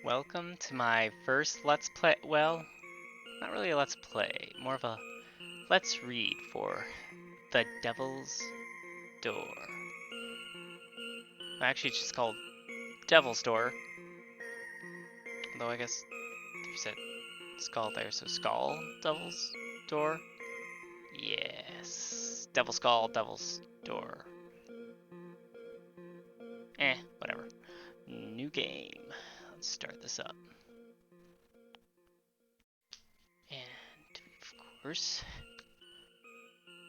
Welcome to my first Let's Play. Well, not really a Let's Play, more of a Let's Read for The Devil's Door. Actually, it's just called Devil's Door. Although I guess you said Skull there, so Skull Devil's Door? Yes. Devil Skull, Devil's Door. Whatever. New game. Let's start this up. And, of course,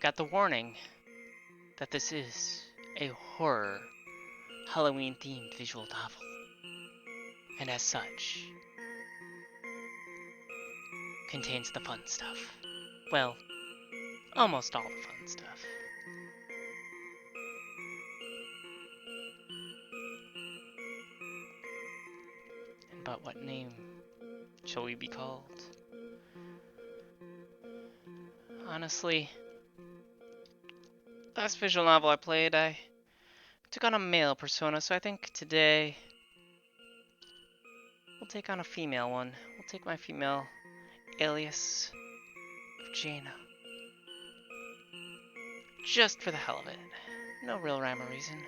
got the warning that this is a horror, Halloween-themed visual novel. And as such, contains the fun stuff. Well, almost all the fun stuff. But what name shall we be called? Honestly, last visual novel I played, I took on a male persona, so I think today we'll take on a female one. We'll take my female alias of Jaina. Just for the hell of it. No real rhyme or reason.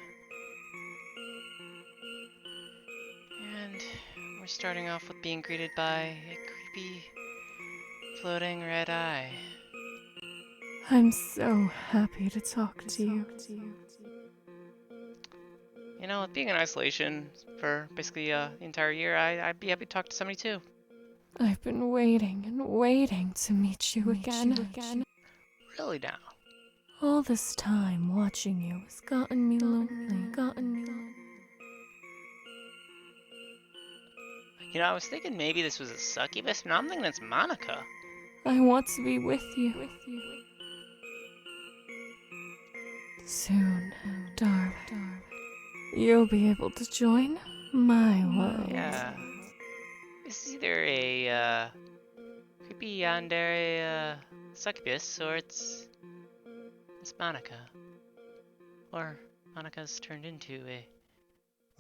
And we're starting off with being greeted by a creepy, floating red eye. I'm so happy to talk to you. You know, with being in isolation for basically the entire year, I'd be happy to talk to somebody too. I've been waiting and waiting to meet you again. Really now. All this time watching you has gotten me lonely. You know, I was thinking maybe this was a succubus, but now I'm thinking it's Monica. I want to be with you. Soon, darling. You'll be able to join my world. Yeah. It's either a creepy yandere succubus, or it's Monica. Or Monica's turned into a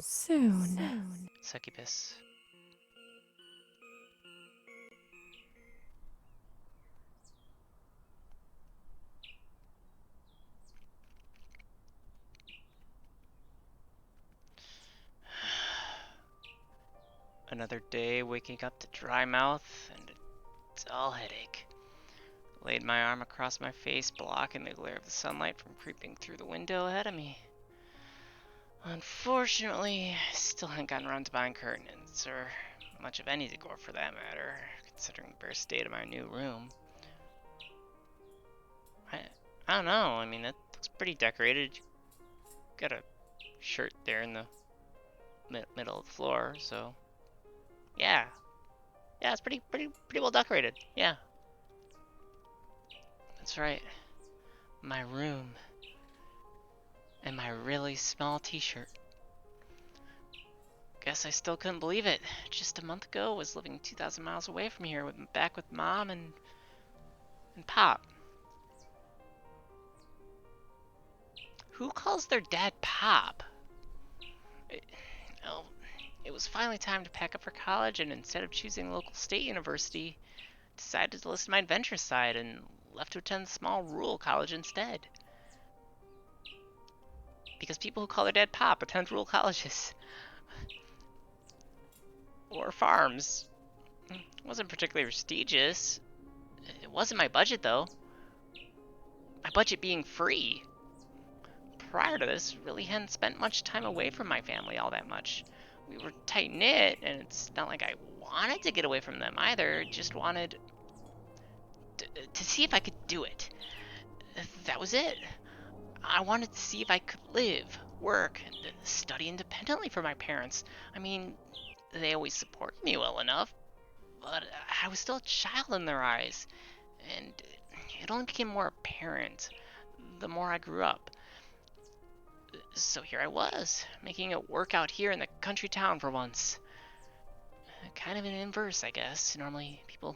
Soon. succubus. Another day waking up to dry mouth and a dull headache. Laid my arm across my face, blocking the glare of the sunlight from creeping through the window ahead of me. Unfortunately, I still haven't gotten around to buying curtains, or much of any decor for that matter, considering the bare state of my new room. I don't know, I mean, it looks pretty decorated. Got a shirt there in the middle of the floor, so yeah. Yeah, it's pretty well decorated, yeah. That's right. My room. And my really small t-shirt. Guess I still couldn't believe it. Just a month ago, I was living 2,000 miles away from here, back with Mom and Pop. Who calls their dad Pop? It was finally time to pack up for college, and instead of choosing a local state university, decided to list my adventurous side and left to attend a small rural college instead. Because people who call their dad Pop attend rural colleges. Or farms. It wasn't particularly prestigious. It wasn't my budget, though. My budget being free. Prior to this, really hadn't spent much time away from my family all that much. We were tight-knit, and it's not like I wanted to get away from them either. Just wanted to see if I could do it. That was it. I wanted to see if I could live, work, and study independently from my parents. I mean, they always supported me well enough, but I was still a child in their eyes, and it only became more apparent the more I grew up. So here I was, making it work out here in the country town for once. Kind of an inverse, I guess. Normally people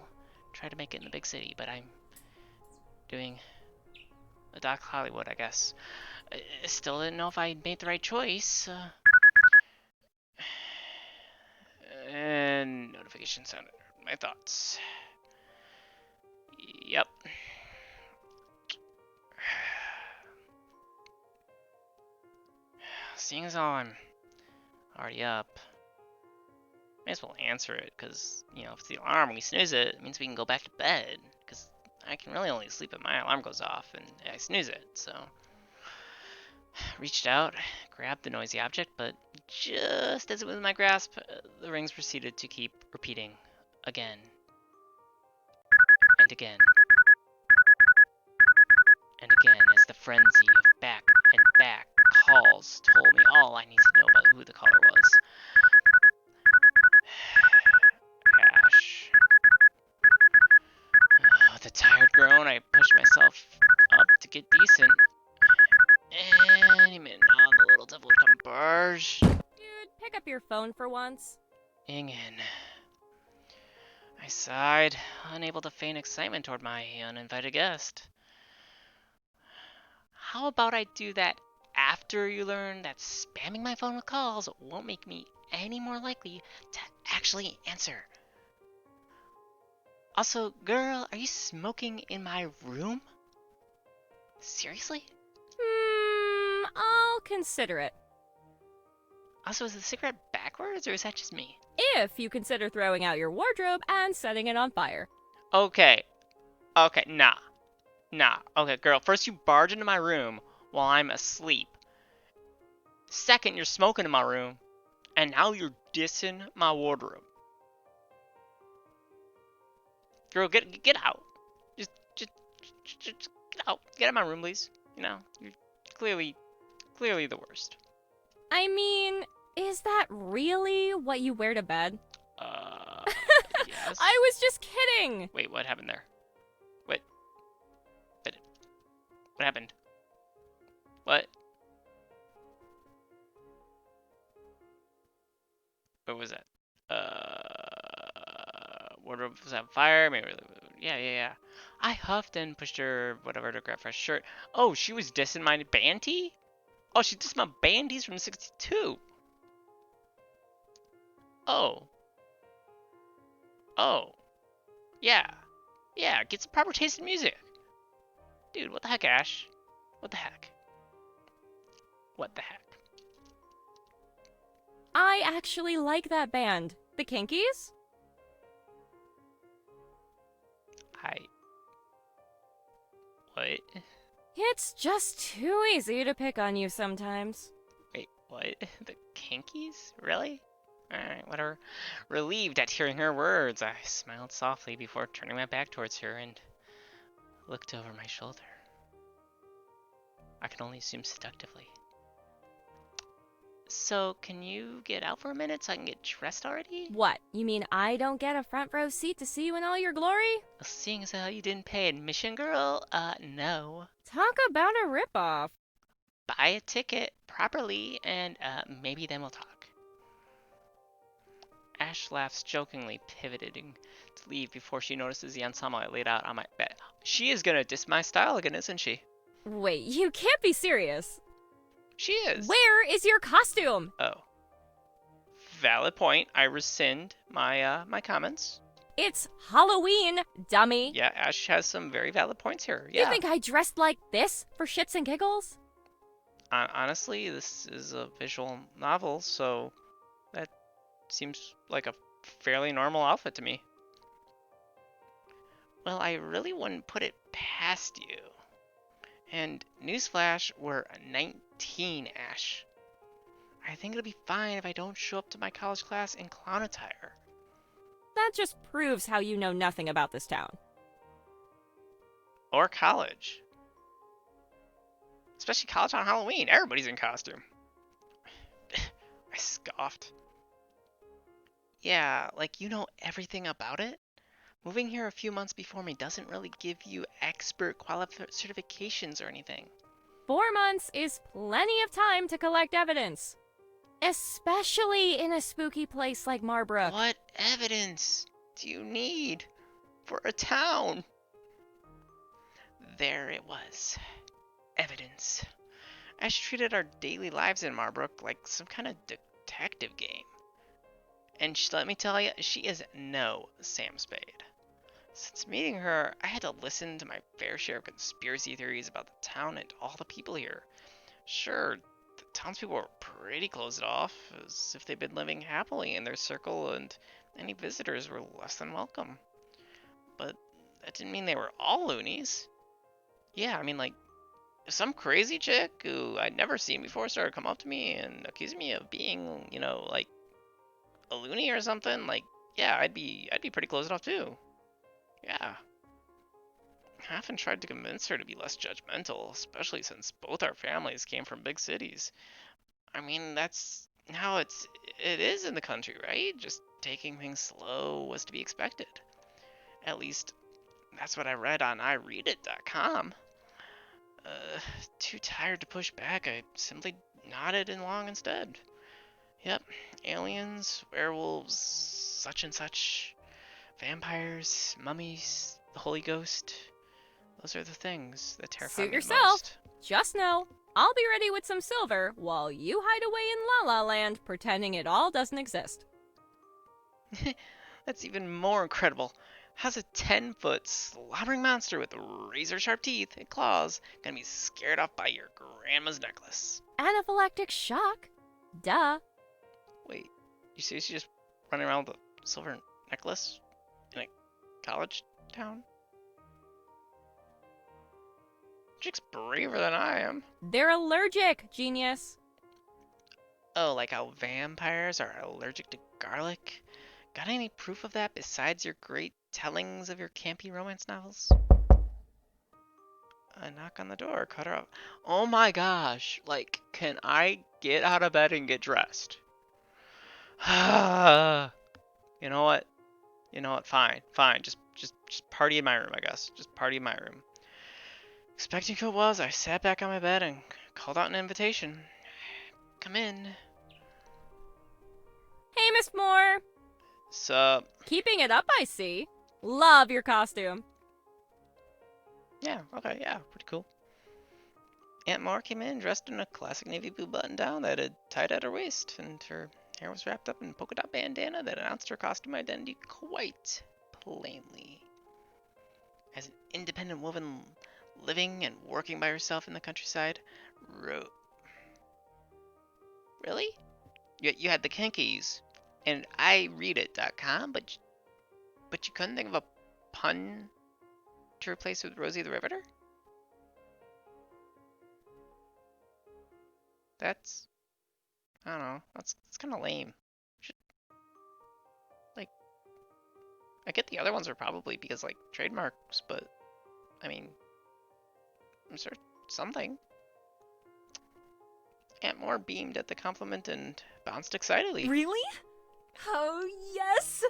try to make it in the big city, but I'm doing a Doc Hollywood, I guess. I still didn't know if I made the right choice. And And notification sounded my thoughts. Yep. Seeing as how I'm already up, may as well answer it, because, you know, if it's the alarm, we snooze it, it means we can go back to bed, because I can really only sleep if my alarm goes off and I snooze it, so. Reached out, grabbed the noisy object, but just as it was in my grasp, the rings proceeded to keep repeating again and again and again as the frenzy of back and back calls told me all I need to know about who the caller was. Ash. With a tired groan, I pushed myself up to get decent. Any minute now, the little devil would come barge. Dude, pick up your phone for once. In. I sighed, unable to feign excitement toward my uninvited guest. How about I do that after you learn that spamming my phone with calls won't make me any more likely to actually answer? Also, girl, are you smoking in my room? Seriously? I'll consider it. Also, is the cigarette backwards, or is that just me? If you consider throwing out your wardrobe and setting it on fire. Okay, nah. Okay, girl, first you barge into my room while I'm asleep. Second, you're smoking in my room. And now you're dissing my wardrobe. Girl, get out. Just get out. Get out of my room, please. You know, you're clearly the worst. I mean, is that really what you wear to bed? Yes. I was just kidding! Wait, what happened there? What happened? What? What was that? Wardrobe was on fire. Maybe. Yeah. I huffed and pushed her whatever to grab fresh shirt. Oh, she was dissing my banty? Oh, she dissed my banties from 62. Oh. Yeah. Get some proper taste in music. Dude, what the heck, Ash? What the heck? I actually like that band. The Kinkies? What? It's just too easy to pick on you sometimes. Wait, what? The Kinkies? Really? Alright, whatever. Relieved at hearing her words, I smiled softly before turning my back towards her and looked over my shoulder. I can only assume seductively. So, can you get out for a minute so I can get dressed already? What, you mean I don't get a front row seat to see you in all your glory? Seeing as how you didn't pay admission, girl, no. Talk about a ripoff. Buy a ticket properly, and maybe then we'll talk. Ash laughs jokingly, pivoting to leave before she notices the ensemble I laid out on my bed. She is gonna diss my style again, isn't she? Wait, you can't be serious. She is. Where is your costume? Oh. Valid point. I rescind my my comments. It's Halloween, dummy. Yeah, Ash has some very valid points here. Yeah. You think I dressed like this for shits and giggles? Honestly, this is a visual novel, so that seems like a fairly normal outfit to me. Well, I really wouldn't put it past you. And newsflash, we're 19, Ash. I think it'll be fine if I don't show up to my college class in clown attire. That just proves how you know nothing about this town. Or college. Especially college on Halloween. Everybody's in costume. I scoffed. Yeah, like you know everything about it? Moving here a few months before me doesn't really give you expert certifications or anything. 4 months is plenty of time to collect evidence. Especially in a spooky place like Marbrooke. What evidence do you need for a town? There it was. Evidence. Ash treated our daily lives in Marbrooke like some kind of detective game. And let me tell you, she is no Sam Spade. Since meeting her, I had to listen to my fair share of conspiracy theories about the town and all the people here. Sure, the townspeople were pretty closed off, as if they'd been living happily in their circle, and any visitors were less than welcome. But that didn't mean they were all loonies. Yeah, I mean, like, if some crazy chick who I'd never seen before started to come up to me and accuse me of being, like, a loony or something, like, yeah, I'd be pretty closed off too. Yeah. I often tried to convince her to be less judgmental, especially since both our families came from big cities. I mean, that's how it is in the country, right? Just taking things slow was to be expected. At least, that's what I read on iReadIt.com. Too tired to push back, I simply nodded along instead. Yep, aliens, werewolves, such and such, vampires, mummies, the Holy Ghost. Those are the things that terrify Suit me yourself. most. Just know, I'll be ready with some silver while you hide away in La La Land pretending it all doesn't exist. That's even more incredible. How's a 10-foot slobbering monster with razor-sharp teeth and claws gonna be scared off by your grandma's necklace? Anaphylactic shock? Duh. Wait, you seriously just running around with a silver necklace in a college town? Chick's braver than I am. They're allergic, genius. Oh, like how vampires are allergic to garlic? Got any proof of that besides your great tellings of your campy romance novels? A knock on the door cut her off. Oh my gosh, like, can I get out of bed and get dressed? You know what? Fine. Just party in my room, I guess. Just party in my room. Expecting who it was, I sat back on my bed and called out an invitation. Come in. Hey, Miss Moore. Sup? Keeping it up, I see. Love your costume. Yeah, okay, yeah, pretty cool. Aunt Moore came in dressed in a classic navy blue button down that had tied at her waist, and her hair was wrapped up in a polka dot bandana that announced her costume identity quite plainly. As an independent woman living and working by herself in the countryside, Really? You had the kinkies, and iReadIt.com, but you couldn't think of a pun to replace with Rosie the Riveter? That's, I don't know, that's kind of lame. Like, I get the other ones are probably because, like, trademarks, but, I mean, I'm sure something. Aunt Moore beamed at the compliment and bounced excitedly. Really? Oh, yes!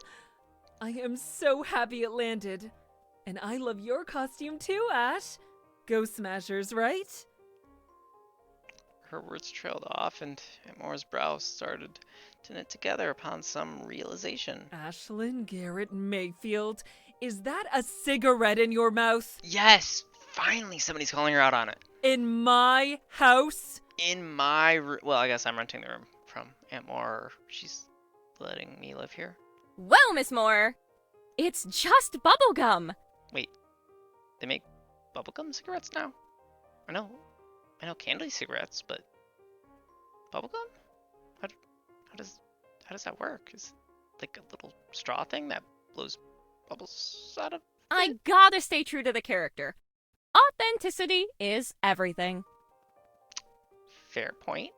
I am so happy it landed. And I love your costume too, Ash. Go Smashers, right? Her words trailed off, and Aunt Moore's brows started to knit together upon some realization. Ashlyn Garrett Mayfield, is that a cigarette in your mouth? Yes! Finally somebody's calling her out on it. In my house? In my room. Well, I guess I'm renting the room from Aunt Moore. She's letting me live here. Well, Miss Moore, it's just bubblegum. Wait, they make bubblegum cigarettes now? I know candy cigarettes, but bubblegum? How does that work? Is it like a little straw thing that blows bubbles out of? I gotta stay true to the character. Authenticity is everything. Fair point.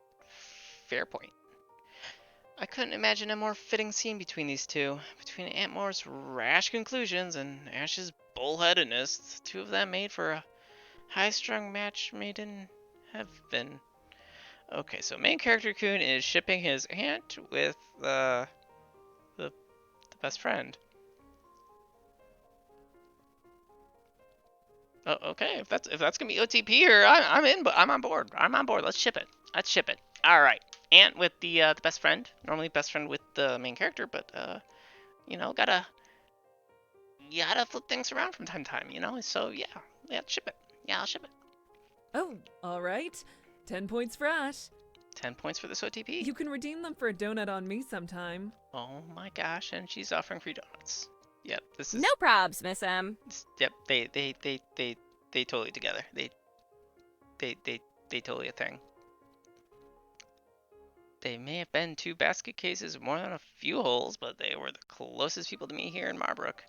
I couldn't imagine a more fitting scene between these two. Between Aunt Moore's rash conclusions and Ash's bullheadedness, the two of them made for a high-strung match made in heaven. Okay, so Main Character Kun is shipping his aunt with the best friend. Oh, okay, if that's gonna be OTP here, I'm in, but I'm on board. Let's ship it. All right, aunt with the best friend. Normally best friend with the main character, but you gotta flip things around from time to time, So yeah, ship it. Yeah, I'll ship it. Oh, all right. 10 points for Ash. 10 points for this OTP. You can redeem them for a donut on me sometime. Oh my gosh, and she's offering free donuts. Yep, this is... No probs, Miss M. Yep, they totally together. They totally a thing. They may have been 2 basket cases more than a few holes, but they were the closest people to me here in Marbrooke.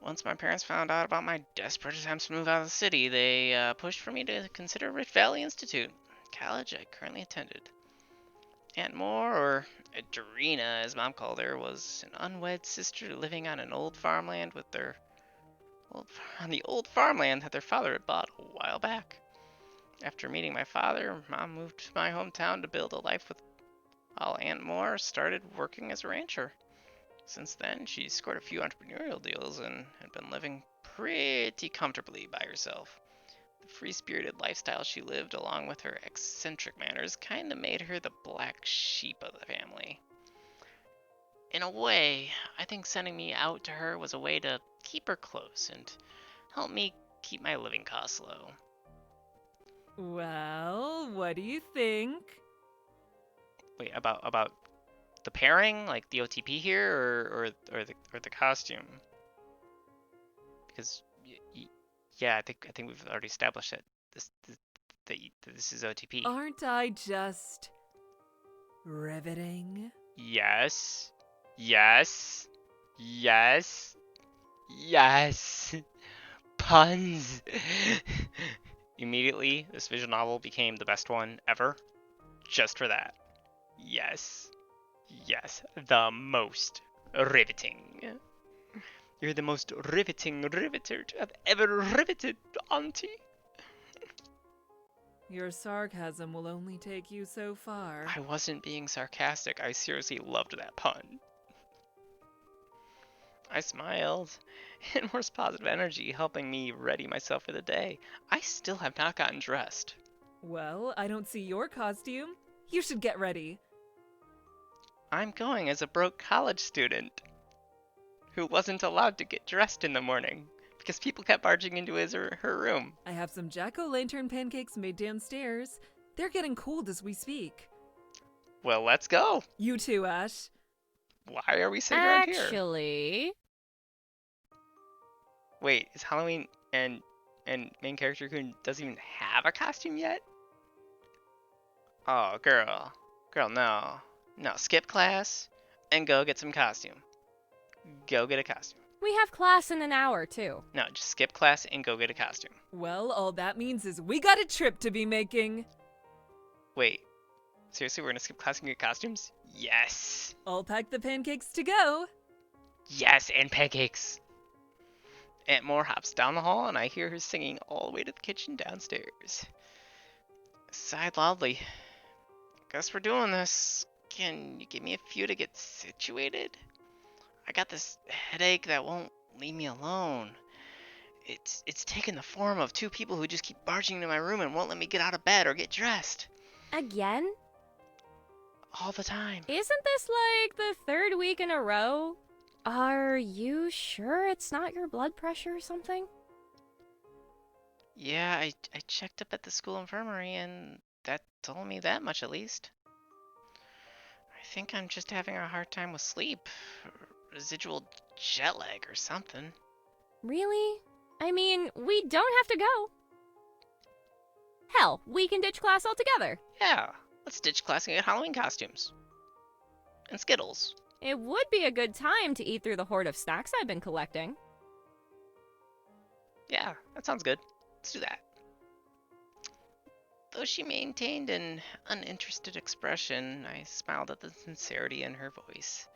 Once my parents found out about my desperate attempts to move out of the city, they pushed for me to consider Rift Valley Institute, college I currently attended. Aunt Moore, or Adrena as Mom called her, was an unwed sister living on an old farmland with their on the old farmland that their father had bought a while back. After meeting my father, Mom moved to my hometown to build a life with, while Aunt Moore started working as a rancher. Since then, she scored a few entrepreneurial deals and had been living pretty comfortably by herself. The free-spirited lifestyle she lived, along with her eccentric manners, kinda made her the black sheep of the family. In a way, I think sending me out to her was a way to keep her close and help me keep my living costs low. Well, what do you think? Wait, about the pairing, like the OTP here, or the costume? Because yeah, I think we've already established that this is OTP. Aren't I just riveting? Yes, yes, yes, yes. Puns. Immediately, this visual novel became the best one ever, just for that. Yes. Yes, the most riveting. You're the most riveting riveter to have ever riveted, Auntie. Your sarcasm will only take you so far. I wasn't being sarcastic. I seriously loved that pun. I smiled. Inmore's positive energy helping me ready myself for the day. I still have not gotten dressed. Well, I don't see your costume. You should get ready. I'm going as a broke college student who wasn't allowed to get dressed in the morning because people kept barging into his or her room. I have some jack-o'-lantern pancakes made downstairs. They're getting cold as we speak. Well, let's go. You too, Ash. Why are we sitting around here? Actually, Wait, is Halloween and Main Character Kun doesn't even have a costume yet? Oh, girl, no. Skip class and go get some costume. Go get a costume. we have class in an hour, too. No, just skip class and go get a costume. Well, all that means is we got a trip to be making. Wait, seriously, we're gonna skip class and get costumes? Yes. I'll pack the pancakes to go. Yes, and pancakes. Aunt Moore hops down the hall, and I hear her singing all the way to the kitchen downstairs. I sighed loudly. Guess we're doing this. Can you give me a few to get situated? I got this headache that won't leave me alone. It's taken the form of 2 people who just keep barging into my room and won't let me get out of bed or get dressed. Again? All the time. Isn't this like the 3rd week in a row? Are you sure it's not your blood pressure or something? Yeah, I checked up at the school infirmary and that told me that much at least. I think I'm just having a hard time with sleep. Residual jet lag or something. Really? I mean, we don't have to go. Hell, we can ditch class altogether. Yeah, let's ditch class and get Halloween costumes. And Skittles. It would be a good time to eat through the hoard of snacks I've been collecting. Yeah, that sounds good. Let's do that. Though she maintained an uninterested expression, I smiled at the sincerity in her voice.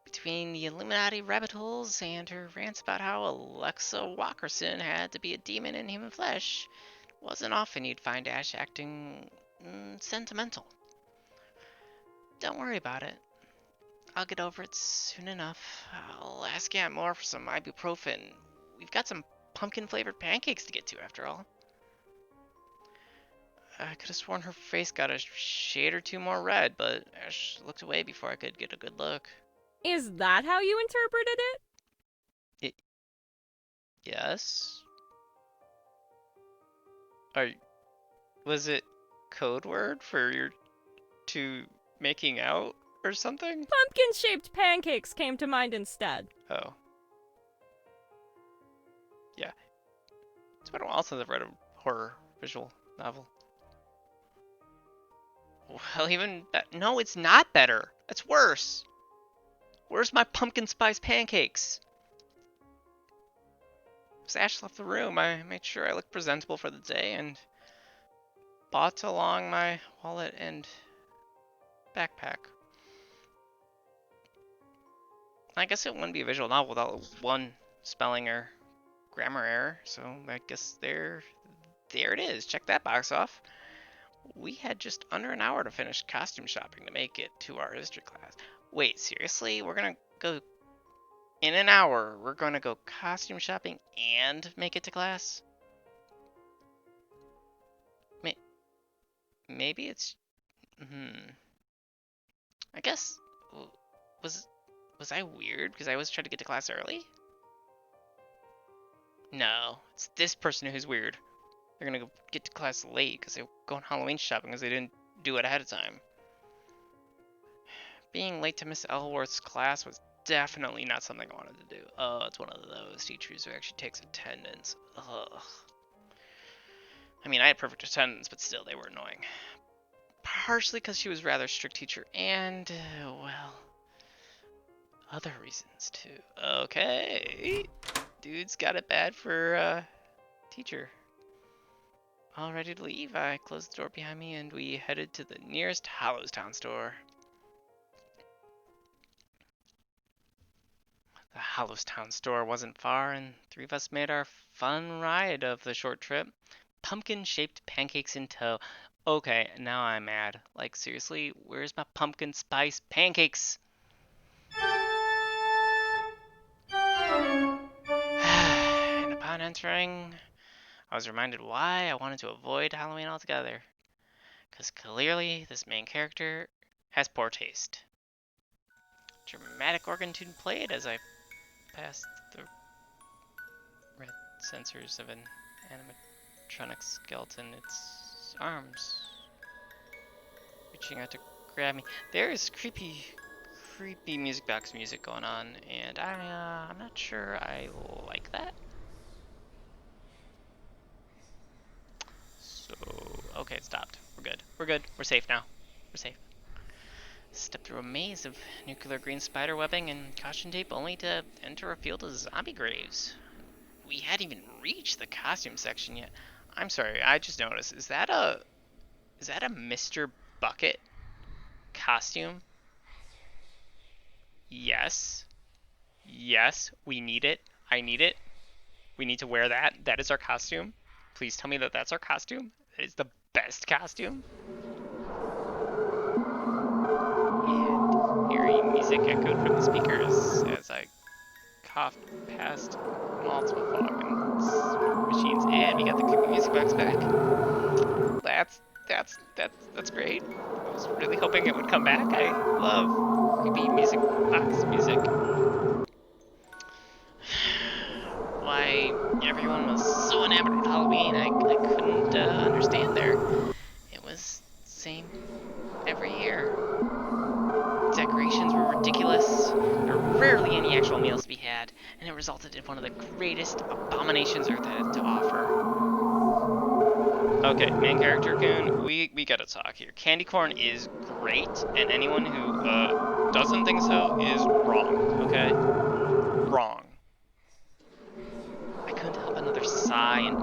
Between the Illuminati rabbit holes and her rants about how Alexa Walkerson had to be a demon in human flesh, it wasn't often you'd find Ash acting sentimental. Don't worry about it. I'll get over it soon enough. I'll ask Aunt Moore for some ibuprofen. We've got some pumpkin-flavored pancakes to get to, after all. I could have sworn her face got a shade or 2 more red, but Ash looked away before I could get a good look. Is that how you interpreted it? Yes? Was it code word for your to making out or something? Pumpkin-shaped pancakes came to mind instead. Oh. Yeah. It's been a while since I've read a horror visual novel. Well, even no, it's not better. It's worse. Where's my pumpkin spice pancakes? As Ash left the room, I made sure I looked presentable for the day and bought along my wallet and backpack. I guess it wouldn't be a visual novel without one spelling or grammar error, so I guess there it is. Check that box off. We had just under an hour to finish costume shopping to make it to our history class. Wait, seriously? We're gonna go in an hour? We're gonna go costume shopping and make it to class? Maybe it's... I guess... Was I weird because I always tried to get to class early? No, it's this person who's weird. They're gonna go get to class late because they go on Halloween shopping because they didn't do it ahead of time. Being late to Miss Elworth's class was definitely not something I wanted to do. Oh, it's one of those teachers who actually takes attendance. Ugh. I mean, I had perfect attendance, but still, they were annoying. Partially because she was a rather strict teacher, and, well, other reasons too. Okay. Dude's got it bad for, teacher. All ready to leave, I closed the door behind me and we headed to the nearest Hollowstown store. The Hollowstown store wasn't far, and three of us made our fun ride of the short trip. Pumpkin-shaped pancakes in tow. Okay, now I'm mad. Like, seriously, where's my pumpkin spice pancakes? And upon entering, I was reminded why I wanted to avoid Halloween altogether. Because clearly, this main character has poor taste. Dramatic organ tune played as I passed the red sensors of an animatronic skeleton, its arms reaching out to grab me. There is creepy music box music going on, and I'm not sure I like that. So, okay, it stopped. We're good. We're good. We're safe now. We're safe. Step through a maze of nuclear green spider webbing and caution tape only to enter a field of zombie graves. We hadn't even reached the costume section yet. I'm sorry, I just noticed. Is that a Mr. Bucket costume? Yes. Yes, we need it. I need it. We need to wear that. That is our costume. Please tell me that that's our costume. It is the best costume. And eerie music echoed from the speakers as I coughed past multiple fog and smoke machines, and we got the creepy music box back. That's great. I was really hoping it would come back. I love creepy music box music. Why everyone was so enamored with Halloween, I couldn't understand there. It was the same every year. Decorations were ridiculous. There were rarely any actual meals to be had, and it resulted in one of the greatest abominations Earth had to offer. Okay, main character Kun, we gotta talk here. Candy corn is great, and anyone who doesn't think so is wrong. Okay, wrong. I couldn't help another sigh and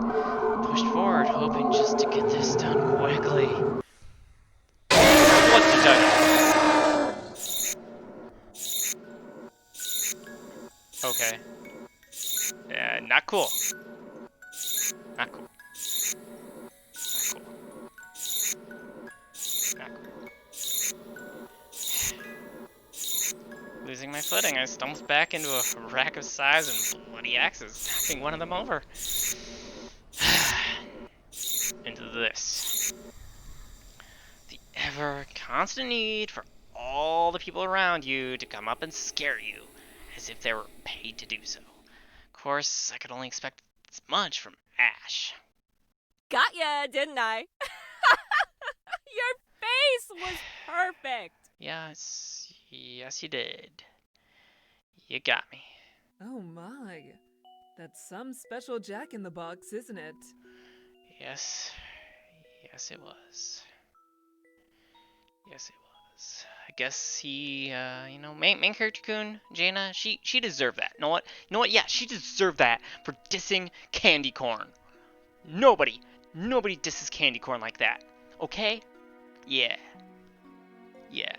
pushed forward, hoping just to get this done quickly. What did I do? Okay. Not cool. Not cool. Not cool. Losing my footing, I stumbled back into a rack of sighs and bloody axes, knocking one of them over. Into this. The ever constant need for all the people around you to come up and scare you, as if they were paid to do so. Of course, I could only expect this much from Ash. Got ya, didn't I? Your face was perfect. Yes, yes you did. You got me. Oh my. That's some special Jack in the Box, isn't it? Yes, yes it was. Yes it was. I guess he, main character Kun, Jaina, she deserved that. Know what? You know what? Yeah, she deserved that for dissing candy corn. Nobody disses candy corn like that. Okay? Yeah. Yeah.